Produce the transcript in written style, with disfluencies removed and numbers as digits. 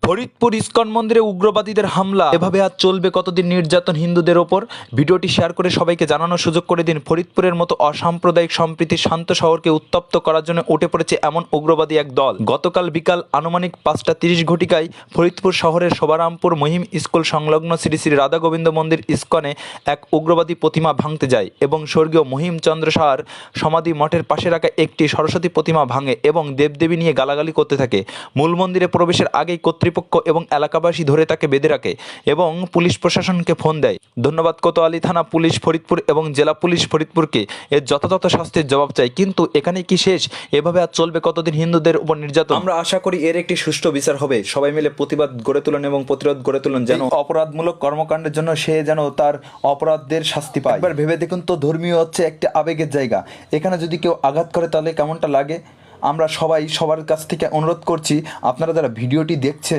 Faridpur ISKCON মন্দিরে উগ্রবাদীদের হামলা, এভাবে আর চলবে কতদিন নির্যাতন হিন্দুদের ওপর? ভিডিওটি শেয়ার করে সবাইকে জানানোর সুযোগ করে দিন। ফরিদপুরের মতো অসাম্প্রদায়িক সম্প্রীতি শান্ত শহরকে উত্তপ্ত করার জন্য উঠে পড়েছে এমন উগ্রবাদী এক দল। গতকাল বিকাল আনুমানিক 5:30 ঘটিকায় ফরিদপুর শহরের শোভারামপুর মহিম স্কুল সংলগ্ন শ্রী শ্রী রাধা গোবিন্দ মন্দির ইস্কনে এক উগ্রবাদী প্রতিমা ভাঙতে যায় এবং স্বর্গীয় মহিম চন্দ্র সাহার সমাধি মঠের পাশে রাখা একটি সরস্বতী প্রতিমা ভাঙে এবং দেবদেবী নিয়ে গালাগালি করতে থাকে। মূল মন্দিরে প্রবেশের আগেই কর্তৃপক্ষ এবং এলাকাবাসী ধরে তাকে বেঁধে রাখে এবং পুলিশ প্রশাসনকে ফোন দেয়। ধন্যবাদ কোতোয়ালি থানা পুলিশ ফরিদপুর এবং জেলা পুলিশ ফরিদপুরকে এর যথাযথ শাস্তির জবাব চাই। কিন্তু এখানে কি শেষ? এভাবে আর চলবে কতদিন হিন্দুদের উপর নির্যাতন? আমরা আশা করি এর একটি সুষ্ঠু বিচার হবে। সবাই মিলে প্রতিবাদ গড়ে তুলুন এবং প্রতিরোধ গড়ে তুলুন, যেন অপরাধমূলক কর্মকাণ্ডের জন্য সে যেন তার অপরাধের শাস্তি পায়। একবার ভেবে দেখুন তো, ধর্মীয় হচ্ছে একটা আবেগের জায়গা। এখানে যদি কেউ আঘাত করে তাহলে কেমনটা লাগে? আমরা সবাই সবার কাছ থেকে অনুরোধ করছি, আপনারা যারা ভিডিওটি দেখছেন